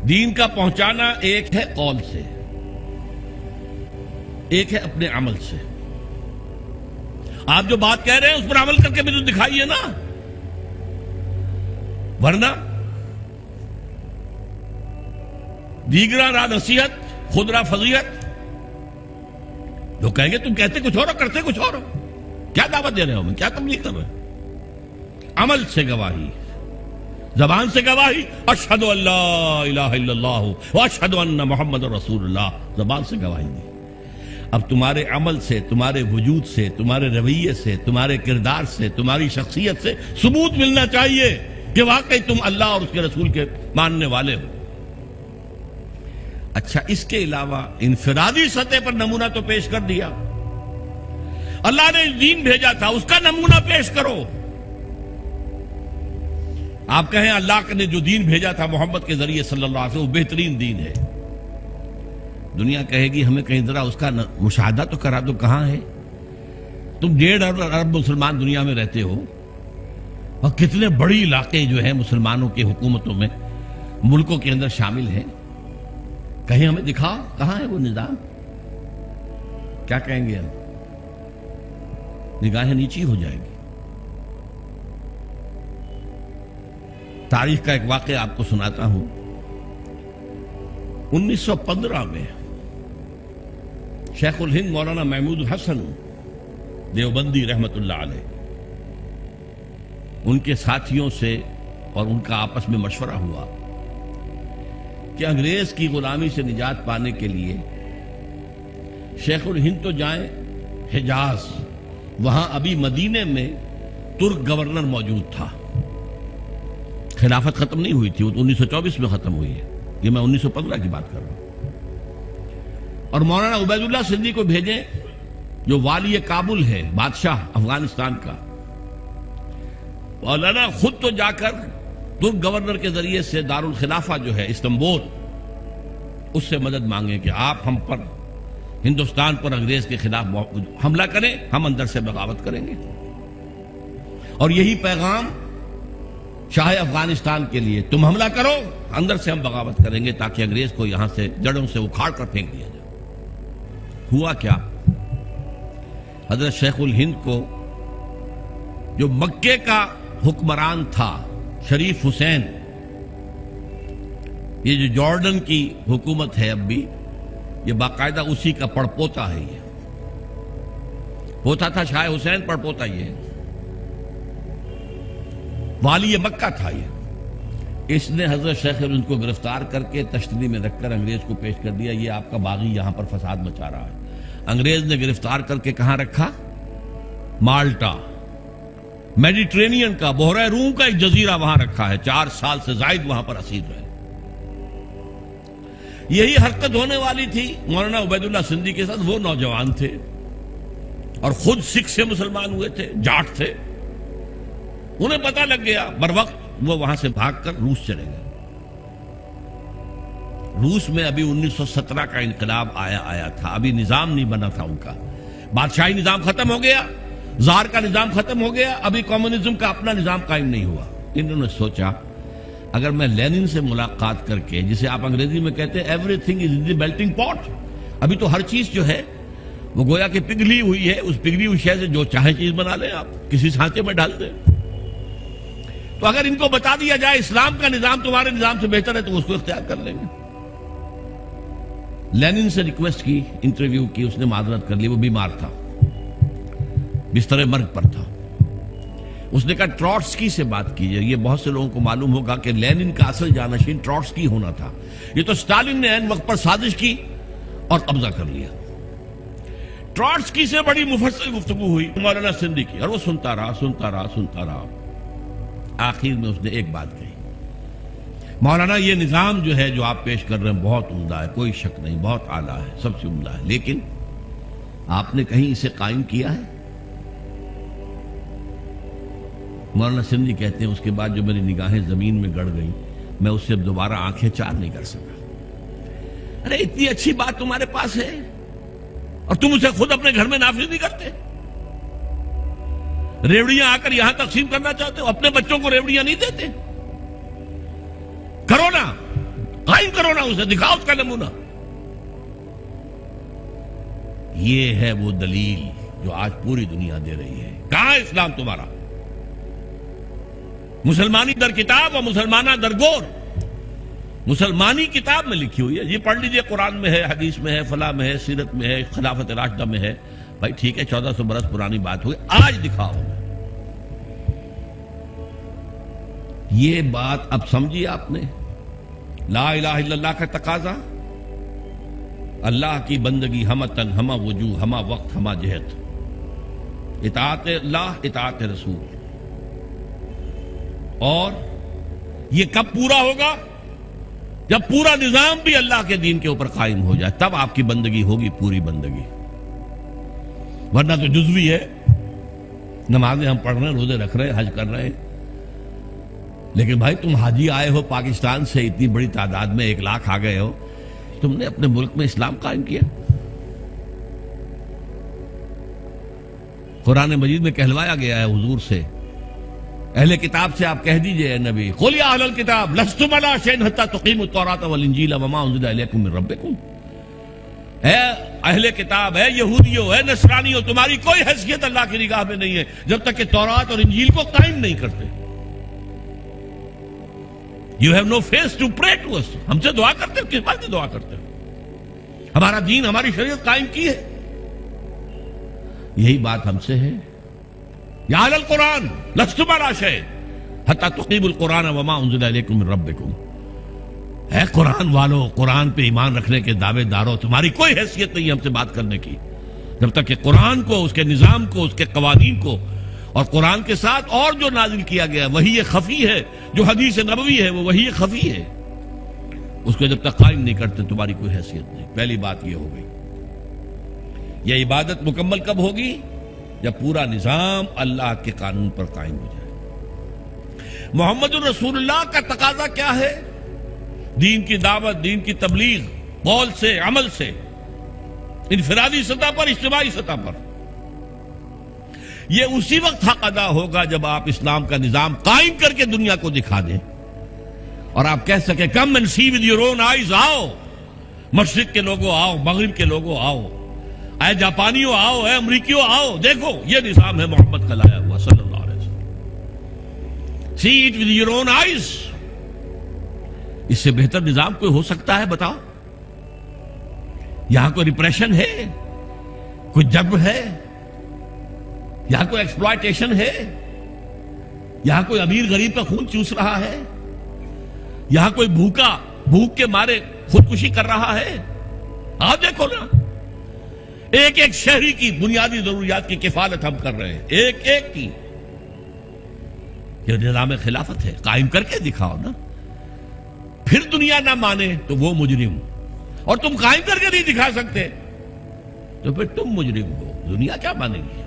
دین کا پہنچانا ایک ہے قول سے، ایک ہے اپنے عمل سے۔ آپ جو بات کہہ رہے ہیں اس پر عمل کر کے بھی تو دکھائیے نا، ورنہ دیگرا را نصیحت خود را فضیحت۔ جو کہیں گے تم کہتے کچھ اور ہو کرتے کچھ اور ہو، کیا دعوت دے رہے ہو، میں کیا تبلیغ کر رہے ہیں؟ عمل سے گواہی، زبان سے گواہی، اشہد ان لا الہ الا اللہ واشہد ان محمد رسول اللہ، زبان سے گواہی دی۔ اب تمہارے عمل سے، تمہارے وجود سے، تمہارے رویے سے، تمہارے کردار سے، تمہاری شخصیت سے ثبوت ملنا چاہیے کہ واقعی تم اللہ اور اس کے رسول کے ماننے والے ہو۔ اچھا، اس کے علاوہ انفرادی سطح پر نمونہ تو پیش کر دیا، اللہ نے دین بھیجا تھا اس کا نمونہ پیش کرو۔ آپ کہیں اللہ نے جو دین بھیجا تھا محمد کے ذریعے صلی اللہ علیہ وسلم وہ بہترین دین ہے، دنیا کہے گی ہمیں کہیں ذرا اس کا مشاہدہ تو کرا دو، کہاں ہے؟ تم 1.5 ارب مسلمان دنیا میں رہتے ہو اور کتنے بڑی علاقے جو ہیں مسلمانوں کی حکومتوں میں، ملکوں کے اندر شامل ہیں، کہیں ہمیں دکھاؤ کہاں ہے وہ نظام؟ کیا کہیں گے ہم؟ نگاہیں نیچی ہو جائیں گی۔ تاریخ کا ایک واقعہ آپ کو سناتا ہوں۔ 1915 میں شیخ الہند مولانا محمود حسن دیوبندی رحمت اللہ علیہ، ان کے ساتھیوں سے اور ان کا آپس میں مشورہ ہوا کہ انگریز کی غلامی سے نجات پانے کے لیے شیخ الہند تو جائیں حجاز، وہاں ابھی مدینے میں ترک گورنر موجود تھا، خلافت ختم نہیں ہوئی تھی، وہ تو 1924 میں ختم ہوئی ہے، یہ میں 1915 کی بات کر رہا ہوں۔ اور مولانا عبید اللہ سندھی کو بھیجیں جو والی کابل ہے، بادشاہ افغانستان کا، مولانا خود تو جا کر ترک گورنر کے ذریعے سے دارالخلافہ جو ہے استنبول، اس سے مدد مانگیں کہ آپ ہم پر، ہندوستان پر انگریز کے خلاف حملہ کریں، ہم اندر سے بغاوت کریں گے۔ اور یہی پیغام شاہ افغانستان کے لیے، تم حملہ کرو، اندر سے ہم بغاوت کریں گے تاکہ انگریز کو یہاں سے جڑوں سے اکھاڑ کر پھینک دیا جائے۔ ہوا کیا؟ حضرت شیخ الہند کو جو مکے کا حکمران تھا شریف حسین، یہ جو جارڈن کی حکومت ہے اب بھی، یہ باقاعدہ اسی کا پڑپوتا ہے، یہ ہوتا تھا شاہ حسین پڑپوتا، یہ والی مکہ تھا۔ یہ اس نے حضرت شیخ الہند کو گرفتار کر کے تشتری میں رکھ کر انگریز کو پیش کر دیا، یہ آپ کا باغی یہاں پر فساد مچا رہا ہے۔ انگریز نے گرفتار کر کے کہاں رکھا؟ مالٹا، میڈیٹرینین کا، بحیرہ روم کا ایک جزیرہ وہاں رکھا ہے، 4 سال سے زائد وہاں پر اسیر رہے۔ یہی حرکت ہونے والی تھی مولانا عبید اللہ سندھی کے ساتھ، وہ نوجوان تھے اور خود سکھ سے مسلمان ہوئے تھے، جاٹ تھے، انہیں پتہ لگ گیا، بروقت وہ وہاں سے بھاگ کر روس چلے گئے۔ روس میں ابھی 1917 کا انقلاب آیا تھا، ابھی نظام نہیں بنا تھا ان کا، بادشاہی نظام ختم ہو گیا، زار کا نظام ختم ہو گیا، ابھی کمیونزم کا اپنا نظام قائم نہیں ہوا۔ انہوں نے سوچا اگر میں لینن سے ملاقات کر کے، جسے آپ انگریزی میں کہتے ہیں every thing is in the melting پاٹ، ابھی تو ہر چیز جو ہے وہ گویا کہ پگھلی ہوئی ہے، اس پگھلی ہوئی شے سے جو چاہے چیز بنا لیں آپ، کسی سانچے میں ڈال دیں۔ تو اگر ان کو بتا دیا جائے اسلام کا نظام تمہارے نظام سے بہتر ہے تو اس کو اختیار کر لیں گے۔ لینن سے ریکویسٹ کی، انٹرویو کی، اس نے معذرت کر لی، وہ بیمار تھا، بستر مرگ پر تھا۔ اس نے کہا ٹروٹسکی سے بات کیجئے، یہ بہت سے لوگوں کو معلوم ہوگا کہ لینن کا اصل جانشین ٹروٹسکی ہونا تھا، یہ تو سٹالن نے عین وقت پر سازش کی اور قبضہ کر لیا۔ ٹروٹسکی سے بڑی مفصل گفتگو ہوئی مولانا سندھی کی، اور وہ سنتا رہا۔ آخر میں اس نے ایک بات کہی، مولانا یہ نظام جو ہے جو آپ پیش کر رہے ہیں بہت عمدہ ہے، کوئی شک نہیں، بہت اعلیٰ ہے، سب سے عمدہ ہے، لیکن آپ نے کہیں اسے قائم کیا ہے؟ مولانا سندھی کہتے ہیں اس کے بعد جو میری نگاہیں زمین میں گڑ گئیں، میں اس سے دوبارہ آنکھیں چار نہیں کر سکا۔ ارے اتنی اچھی بات تمہارے پاس ہے اور تم اسے خود اپنے گھر میں نافذ نہیں کرتے؟ ریوڑیاں آ کر یہاں تقسیم کرنا چاہتے ہو، اپنے بچوں کو ریوڑیاں نہیں دیتے؟ کرو نا، قائم کرو نا اسے, دکھاؤ اس کا نمونہ. یہ ہے وہ دلیل جو آج پوری دنیا دے رہی ہے. کہاں ہے اسلام تمہارا؟ مسلمانی در کتاب اور مسلمانہ در گور. مسلمانی کتاب میں لکھی ہوئی ہے, یہ پڑھ لیجئے, قرآن میں ہے, حدیث میں ہے, فلاں میں ہے, سیرت میں ہے, خلافت راشدہ میں ہے. بھائی ٹھیک ہے, 1400 برس پرانی بات ہوئی, آج دکھاؤ. یہ بات اب سمجھی آپ نے؟ لا الہ الا اللہ کا تقاضا, اللہ کی بندگی ہمہ تن, ہمہ وجوہ, ہمہ وقت, ہمہ جہت, اطاعت اللہ, اطاعت رسول. اور یہ کب پورا ہوگا؟ جب پورا نظام بھی اللہ کے دین کے اوپر قائم ہو جائے, تب آپ کی بندگی ہوگی پوری بندگی. ورنہ تو جزوی ہے. نمازیں ہم پڑھ رہے ہیں, روزے رکھ رہے ہیں, حج کر رہے ہیں, لیکن بھائی تم حاجی آئے ہو پاکستان سے, اتنی بڑی تعداد میں 1 لاکھ آ گئے ہو, تم نے اپنے ملک میں اسلام قائم کیا. قرآن مجید میں کہلوایا گیا ہے حضور سے, اہل کتاب سے آپ کہہ دیجئے اے نبی, قل یا اہل الکتاب لستم علی شیء حتی تقیموا التوراۃ والانجیل وما انزل الیکم من ربکم. اے اہل کتاب, اے یہودیوں, اے نصرانیوں, تمہاری کوئی حیثیت اللہ کی نگاہ میں نہیں ہے جب تک کہ تورات اور انجیل کو قائم نہیں کرتے. You have no face to pray to us. ہم سے دعا کرتے ہو, کس بات کی دعا کرتے ہو؟ ہمارا دین, ہماری شریعت قائم کی ہے. یہی بات ہم سے ہے. یا اہل القرآن لستم علی شیء حتی تقیموا القرآن وما انزل الیکم من ربکم. اے قرآن والو, قرآن پہ ایمان رکھنے کے دعوے دارو, تمہاری کوئی حیثیت نہیں ہم سے بات کرنے کی جب تک کہ قرآن کو, اس کے نظام کو, اس کے قوانین کو, اور قرآن کے ساتھ اور جو نازل کیا گیا وہی یہ خفی ہے, جو حدیث نبوی ہے وہ وہی یہ خفی ہے, اس کو جب تک قائم نہیں کرتے تمہاری کوئی حیثیت نہیں. پہلی بات یہ ہو گئی. یہ عبادت مکمل کب ہوگی؟ جب پورا نظام اللہ کے قانون پر قائم ہو جائے. محمد الرسول اللہ کا تقاضا کیا ہے؟ دین کی دعوت, دین کی تبلیغ, قول سے, عمل سے, انفرادی سطح پر, اجتماعی سطح پر. یہ اسی وقت حق ادا ہوگا جب آپ اسلام کا نظام قائم کر کے دنیا کو دکھا دیں اور آپ کہہ سکیں come and see with your own eyes, آؤ مشرق کے لوگوں آؤ, مغرب کے لوگوں آؤ, اے جاپانیوں آؤ, اے امریکیوں آؤ, دیکھو یہ نظام ہے محمد کا لایا ہوا صلی اللہ علیہ وسلم. See it with your own eyes. اس سے بہتر نظام کوئی ہو سکتا ہے؟ بتاؤ. یہاں کوئی ریپریشن ہے, کوئی جبر ہے, یہاں کوئی ایکسپلائٹیشن ہے, یہاں کوئی امیر غریب کا خون چوس رہا ہے, یہاں کوئی بھوک کے مارے خودکشی کر رہا ہے؟ آپ دیکھو نا, ایک ایک شہری کی بنیادی ضروریات کی کفالت ہم کر رہے ہیں, ایک ایک کی. یہ نظام خلافت ہے, قائم کر کے دکھاؤ نا. پھر دنیا نہ مانے تو وہ مجرم, اور تم قائم کر کے نہیں دکھا سکتے تو پھر تم مجرم ہو. دنیا کیا مانے گی؟